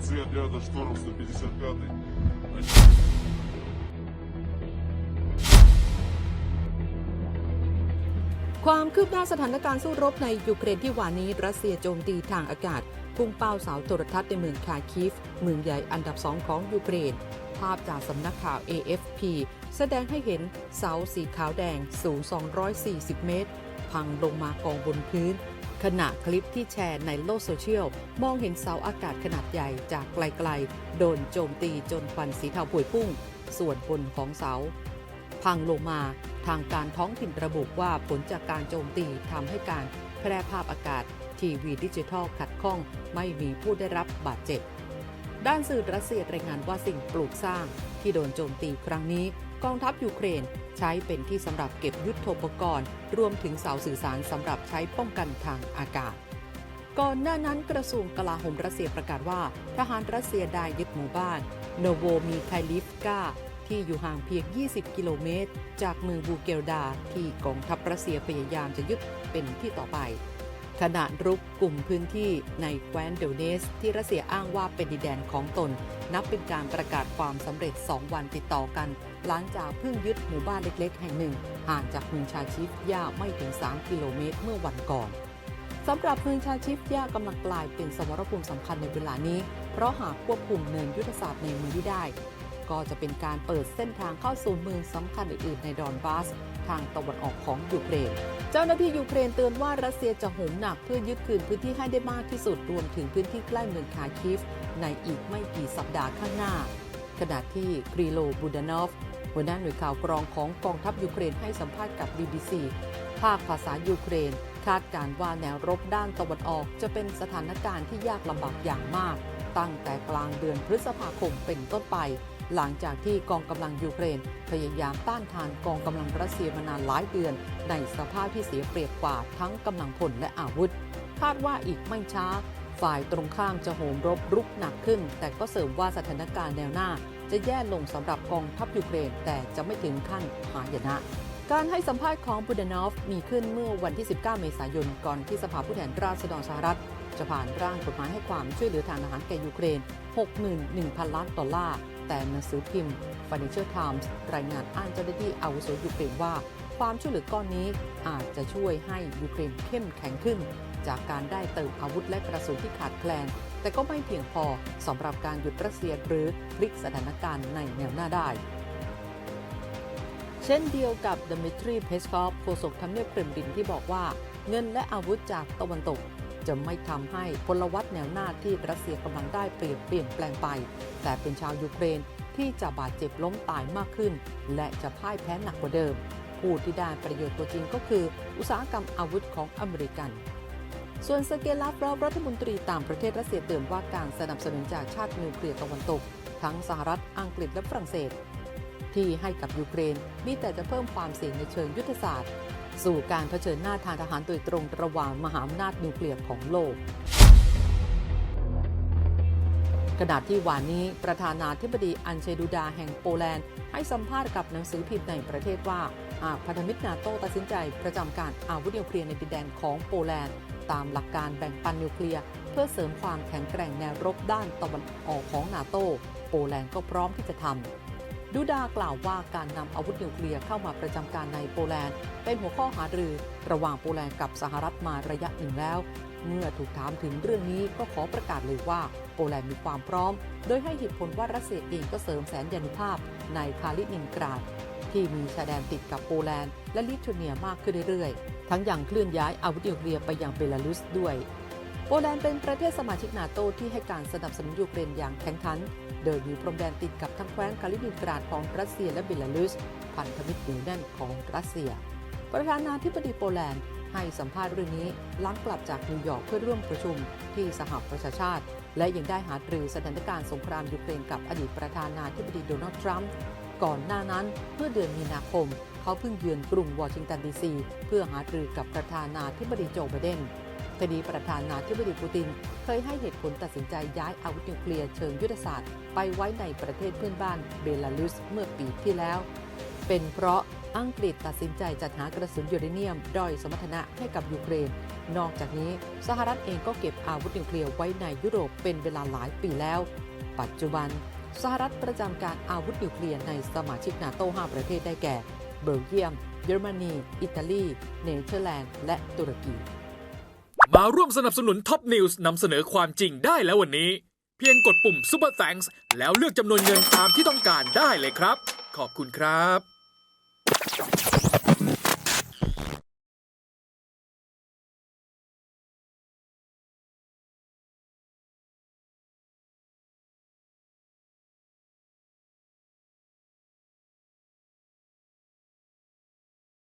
цвет ряда шторм 155-й. ความคืบหน้าสถานการณ์สู้รบในยูเครนที่วันนี้รัสเซียโจมตีทางอากาศพุ่งเป้าเสาโทรทัศน์ในเมืองคาคิฟเมืองใหญ่อันดับ2ของยูเครนภาพจากสำนักข่าว AFP แสดงให้เห็นเสาสีขาวแดงสูง240 เมตรพังลงมากองบนพื้นขณะคลิปที่แชร์ในโลกโซเชียลมองเห็นเสาอากาศขนาดใหญ่จากไกลๆโดนโจมตีจนควันสีเทาพวยพุ่งส่วนบนของเสาพังลงมาทางการท้องถิ่นระบุว่าผลจากการโจมตีทำให้การแพร่ภาพอากาศทีวีดิจิทัลขัดข้องไม่มีผู้ได้รับบาดเจ็บด้านสื่อรัสเซียรายงานว่าสิ่งปลูกสร้างที่โดนโจมตีครั้งนี้กองทัพยูเครนใช้เป็นที่สำหรับเก็บยุทโธปกรณ์รวมถึงเสาสื่อสารสำหรับใช้ป้องกันทางอากาศก่อนหน้านั้นกระทรวงกลาโหมรัสเซียประกาศว่าทหารรัสเซียได้ยึดหมู่บ้านโนโวมีไคลิฟกาที่อยู่ห่างเพียง 20 กิโลเมตรจากเมืองบูเกลดาที่กองทัพรัสเซียพยายามจะยึดเป็นที่ต่อไปขณะรุกกลุ่มพื้นที่ในแคว้นเดลเนสที่รัสเซียอ้างว่าเป็นดินแดนของตนนับเป็นการประกาศความสำเร็จ2 วันติดต่อกันหลังจากเพิ่งยึดหมู่บ้านเล็กๆแห่งหนึ่งห่างจากเมืองชาชิฟยาไม่ถึง3 กิโลเมตรเมื่อวันก่อนสำหรับเมืองชาชิฟยากำลังกลายเป็นสมรภูมิสำคัญในเวลานี้เพราะหากควบคุมเนินยุทธศาสตร์ในเมืองนี้ได้ก็จะเป็นการเปิดเส้นทางเข้าสู่เมืองสำคัญอื่นๆในดอนบาสทางตะวันออกของยูเครนเจ้าหน้าที่ยูเครนเตือนว่ารัสเซียจะโหมหนักเพื่อยึดคืนพื้นที่ให้ได้มากที่สุดรวมถึงพื้นที่ใกล้เมืองคาคิฟในอีกไม่กี่สัปดาห์ข้างหน้าขณะที่กรีโลบูดานอฟหัวหน้าหน่วยข่าวกรองของกองทัพยูเครนให้สัมภาษณ์กับ BBC ภาคภาษายูเครนคาดการณ์ว่าแนวรบด้านตะวันออกจะเป็นสถานการณ์ที่ยากลำบากอย่างมากตั้งแต่กลางเดือนพฤษภาคมเป็นต้นไปหลังจากที่กองกำลังยูเครนพยายามต้านทานกองกำลังรัสเซียมานานหลายเดือนในสภาพที่เสียเปรียบกว่าทั้งกำลังพลและอาวุธคาดว่าอีกไม่ช้าฝ่ายตรงข้ามจะโหมรบรุกหนักขึ้นแต่ก็เสริมว่าสถานการณ์แนวหน้าจะแย่ลงสำหรับกองทัพยูเครนแต่จะไม่ถึงขั้นหายนะการให้สัมภาษณ์ของบูดานอฟมีขึ้นเมื่อวันที่ 19 เมษายนก่อนที่สภาผู้แทนราษฎรสหรัฐจะผ่านร่างกฎหมายให้ความช่วยเหลือทางอาหารแก่ยูเครน 61,000 ล้านดอลลาร์แต่หนังสือพิมพ์ Financial Times รายงานอ้างเจ้าหน้าที่อาวุโสยูเครนว่าความช่วยเหลือก้อนนี้อาจจะช่วยให้ยูเครนเข้มแข็งขึ้นจากการได้เติมอาวุธและกระสุนที่ขาดแคลนแต่ก็ไม่เพียงพอสำหรับการหยุดรัสเซียหรือพลิกสถานการณ์ในแนวหน้าได้เช่นเดียวกับดมิทรี เพสคอฟโฆษกทำเนียบเครมลินที่บอกว่าเงินและอาวุธจากตะวันตกจะไม่ทำให้พลวัตแนวหน้าที่รัสเซียกำลังได้เปลี่ยนแปลงไปแต่เป็นชาวยูเครนที่จะบาดเจ็บล้มตายมากขึ้นและจะพ่ายแพ้หนักกว่าเดิมผู้ที่ได้ประโยชน์ตัวจริงก็คืออุตสาหกรรมอาวุธของอเมริกันส่วนเซอร์เกย์ ลาฟรอฟรัฐมนตรีต่างประเทศรัสเซียเตือนว่าการสนับสนุนจากชาตินิวเคลียร์ตะวันตกทั้งสหรัฐอังกฤษและฝรั่งเศสที่ให้กับยูเครนมีแต่จะเพิ่มความเสี่ยงในเชิงยุทธศาสตร์สู่การเผชิญหน้าทางทหารโดยตรงระหว่างมหาอำนาจนิวเคลียร์ของโลกขณะที่วันนี้ประธานาธิบดีอันเจดูดาแห่งโปแลนด์ให้สัมภาษณ์กับหนังสือพิมพ์ในประเทศว่าหากพันธมิตรนาโตตัดสินใจประจำการอาวุธนิวเคลียร์ในดินแดนของโปแลนด์ตามหลักการแบ่งปันนิวเคลียร์เพื่อเสริมความแข็งแกร่งแนวรบด้านตะวันออกของนาโตโปแลนด์ก็พร้อมที่จะทำดูดากล่าวว่าการนำอาวุธนิวเคลียร์เข้ามาประจำการในโปแลนด์เป็นหัวข้อหารือระหว่างโปแลนด์กับสหรัฐมาระยะหนึ่งแล้วเมื่อถูกถามถึงเรื่องนี้ก็ขอประกาศเลยว่าโปแลนด์มีความพร้อมโดยให้เหตุผลว่ารัสเซียเองก็เสริมแสนยานุภาพในคาลินินกราดที่มีชายแดนติดกับโปแลนด์และลิทัวเนียมากขึ้นเรื่อยๆทั้งยังเคลื่อนย้ายอาวุธนิวเคลียร์ไปยังเบลารุสด้วยโปแลนด์เป็นประเทศสมาชิกนาโตที่ให้การสนับสนุนยูเครนอย่างแข็งขันโดยมีพรมแดนติดกับทั้งแคว้นคาลินินกราดของรัสเซียและเบลารุสพันธมิตรเหนียวแน่นของรัสเซียประธานาธิบดีโปแลนด์ให้สัมภาษณ์เรื่องนี้หลังกลับจากนิวยอร์กเพื่อร่วมประชุมที่สหประชาชาติและยังได้หารือสถานการณ์สงครามยูเครนกับอดีตประธานาธิบดีโดนัลด์ทรัมป์ก่อนหน้านั้นเมื่อเดือนมีนาคมเขาเพิ่งเยือนกรุงวอชิงตันดีซีเพื่อหารือกับประธานาธิบดีโจไบเดนคดีประธานาธิบดีปูตินเคยให้เหตุผลตัดสินใจย้ายอาวุธนิวเคลียร์เชิงยุทธศาสตร์ไปไว้ในประเทศเพื่อนบ้านเบลารุสเมื่อปีที่แล้วเป็นเพราะ อังกฤษตัดสินใจจัดหากระสุนยูเรเนียมด้อยสมรรถนะให้กับยูเครนนอกจากนี้สหรัฐเองก็เก็บอาวุธนิวเคลียร์ไว้ในยุโรปเป็นเวลาหลายปีแล้วปัจจุบันสหรัฐประจำการอาวุธนิวเคลียร์ในสมาชิกนาโต5ประเทศได้แก่เบลเยียมเยอรมนีอิตาลีเนเธอร์แลนด์และตุรกี มาร่วมสนับสนุนท็อปนิวส์นำเสนอความจริงได้แล้ววันนี้เพียงกดปุ่ม Super Thanks แล้วเลือกจำนวนเงินตามที่ต้องการได้เลยครับขอบคุณครับ